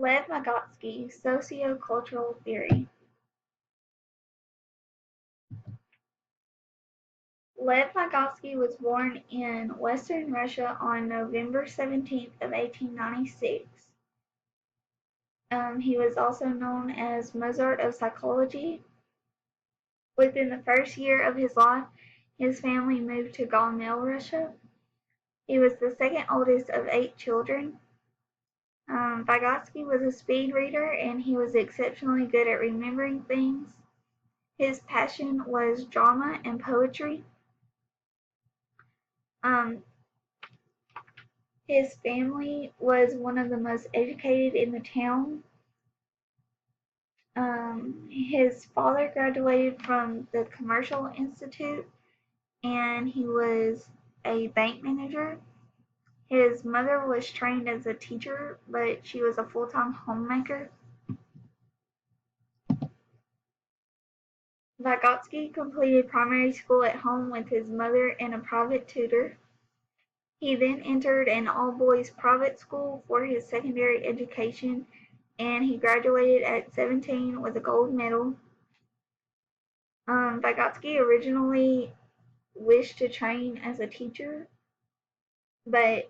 Lev Vygotsky, Sociocultural Theory. Lev Vygotsky was born in Western Russia on November 17th of 1896. He was also known as Mozart of psychology. Within the first year of his life, his family moved to Gomel, Russia. He was the second oldest of 8 children. Vygotsky was a speed reader and he was exceptionally good at remembering things. His passion was drama and poetry. Um, his family was one of the most educated in the town. His father graduated from the Commercial Institute and he was a bank manager. His mother was trained as a teacher, but she was a full-time homemaker. Vygotsky completed primary school at home with his mother and a private tutor. He then entered an all-boys private school for his secondary education, and he graduated at 17 with a gold medal. Vygotsky originally wished to train as a teacher, but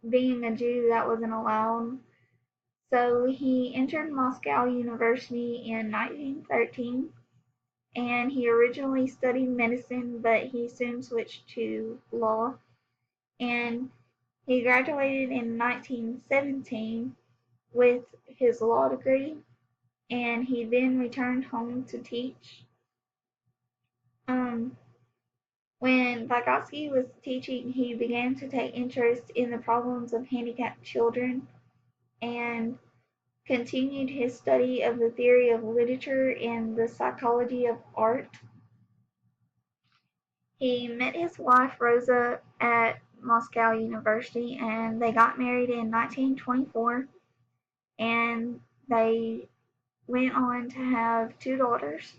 being a Jew, that wasn't allowed. So he entered Moscow University in 1913, and he originally studied medicine, but he soon switched to law. And he graduated in 1917 with his law degree, and he then returned home to teach. When Vygotsky was teaching, he began to take interest in the problems of handicapped children and continued his study of the theory of literature and the psychology of art. He met his wife Rosa at Moscow University and they got married in 1924, and they went on to have 2 daughters.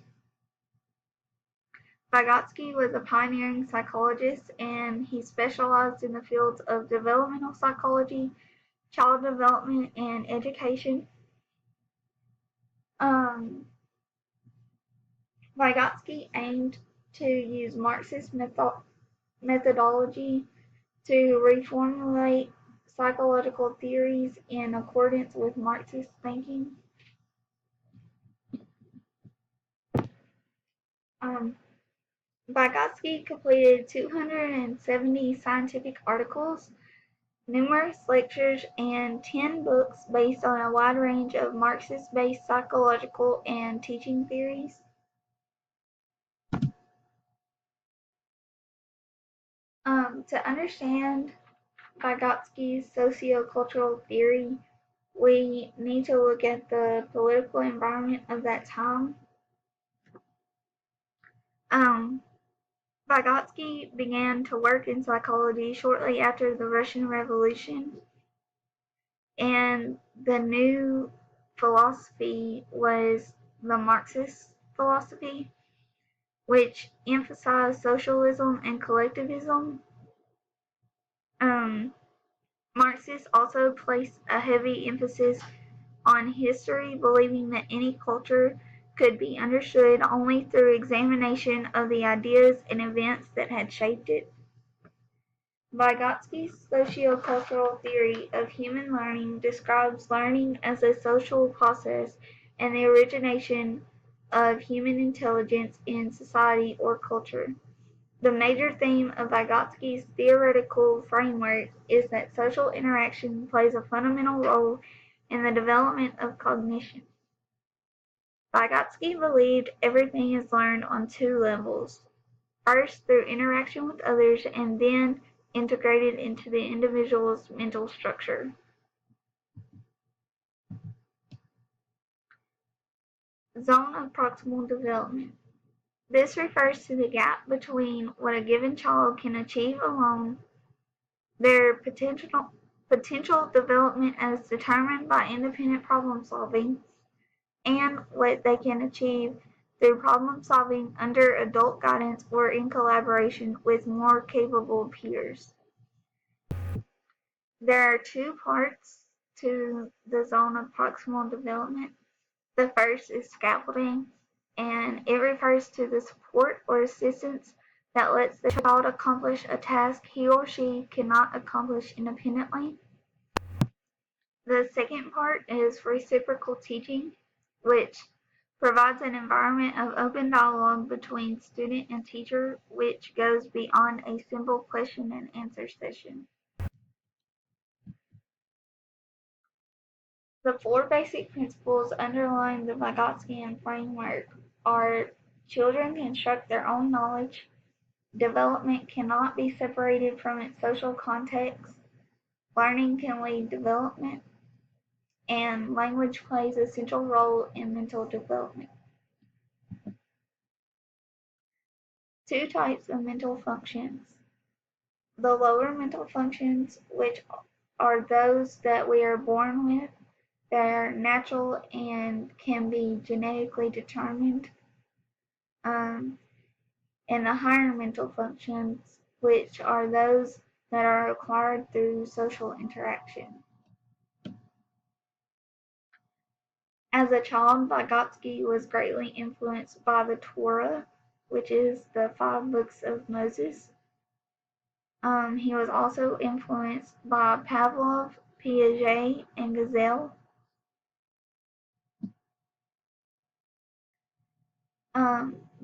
Vygotsky was a pioneering psychologist and he specialized in the fields of developmental psychology, child development, and education. Vygotsky aimed to use Marxist methodology to reformulate psychological theories in accordance with Marxist thinking. Vygotsky completed 270 scientific articles, numerous lectures, and 10 books based on a wide range of Marxist-based psychological and teaching theories. To understand Vygotsky's sociocultural theory, we need to look at the political environment of that time. Vygotsky began to work in psychology shortly after the Russian Revolution, and the new philosophy was the Marxist philosophy, which emphasized socialism and collectivism. Marxists also placed a heavy emphasis on history, believing that any culture could be understood only through examination of the ideas and events that had shaped it. Vygotsky's sociocultural theory of human learning describes learning as a social process and the origination of human intelligence in society or culture. The major theme of Vygotsky's theoretical framework is that social interaction plays a fundamental role in the development of cognition. Vygotsky believed everything is learned on 2 levels: first through interaction with others and then integrated into the individual's mental structure. Zone of proximal development. This refers to the gap between what a given child can achieve alone, their potential development as determined by independent problem solving, and what they can achieve through problem solving under adult guidance or in collaboration with more capable peers. There are 2 parts to the zone of proximal development. The first is scaffolding, and it refers to the support or assistance that lets the child accomplish a task he or she cannot accomplish independently. The second part is reciprocal teaching, which provides an environment of open dialogue between student and teacher, which goes beyond a simple question and answer session. The four basic principles underlying the Vygotskyan framework are: children construct their own knowledge, development cannot be separated from its social context, learning can lead development, and language plays a central role in mental development. Two types of mental functions. The lower mental functions, which are those that we are born with, they're natural and can be genetically determined. And the higher mental functions, which are those that are acquired through social interaction. As a child, Vygotsky was greatly influenced by the Torah, which is the 5 books of Moses. He was also influenced by Pavlov, Piaget, and Gazelle.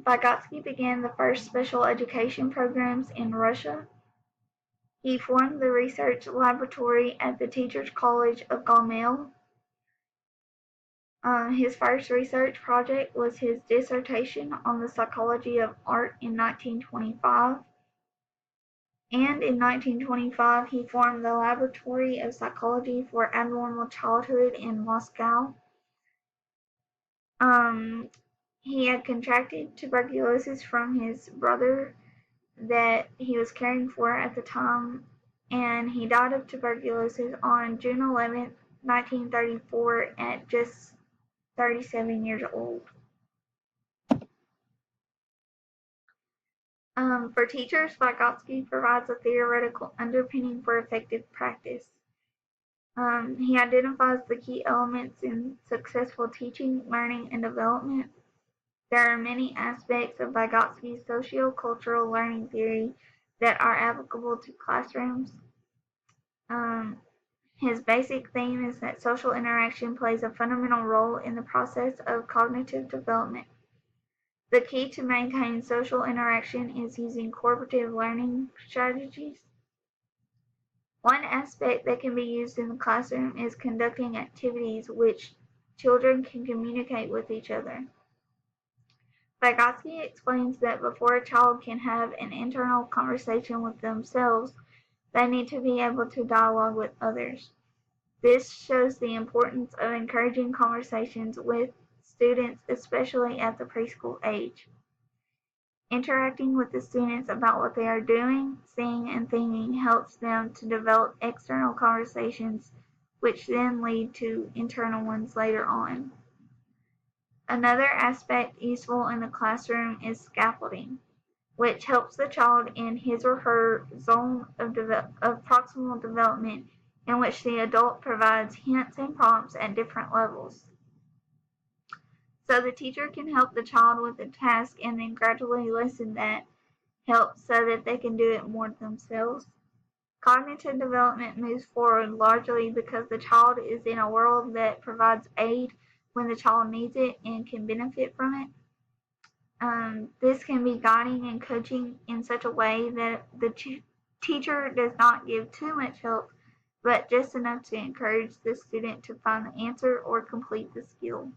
Vygotsky began the first special education programs in Russia. He formed the research laboratory at the Teachers College of Gomel. His first research project was his dissertation on the psychology of art in 1925. And in 1925, he formed the Laboratory of Psychology for Abnormal Childhood in Moscow. He had contracted tuberculosis from his brother that he was caring for at the time, and he died of tuberculosis on June 11, 1934, at just 37 years old. For teachers, Vygotsky provides a theoretical underpinning for effective practice. He identifies the key elements in successful teaching, learning, and development. There are many aspects of Vygotsky's socio-cultural learning theory that are applicable to classrooms. His basic theme is that social interaction plays a fundamental role in the process of cognitive development. The key to maintain social interaction is using cooperative learning strategies. One aspect that can be used in the classroom is conducting activities which children can communicate with each other. Vygotsky explains that before a child can have an internal conversation with themselves, they need to be able to dialogue with others. This shows the importance of encouraging conversations with students, especially at the preschool age. Interacting with the students about what they are doing, seeing, and thinking helps them to develop external conversations, which then lead to internal ones later on. Another aspect useful in the classroom is scaffolding, which helps the child in his or her zone of proximal development, in which the adult provides hints and prompts at different levels. So the teacher can help the child with a task and then gradually lessen that help so that they can do it more themselves. Cognitive development moves forward largely because the child is in a world that provides aid when the child needs it and can benefit from it. This can be guiding and coaching in such a way that the teacher does not give too much help, but just enough to encourage the student to find the answer or complete the skill.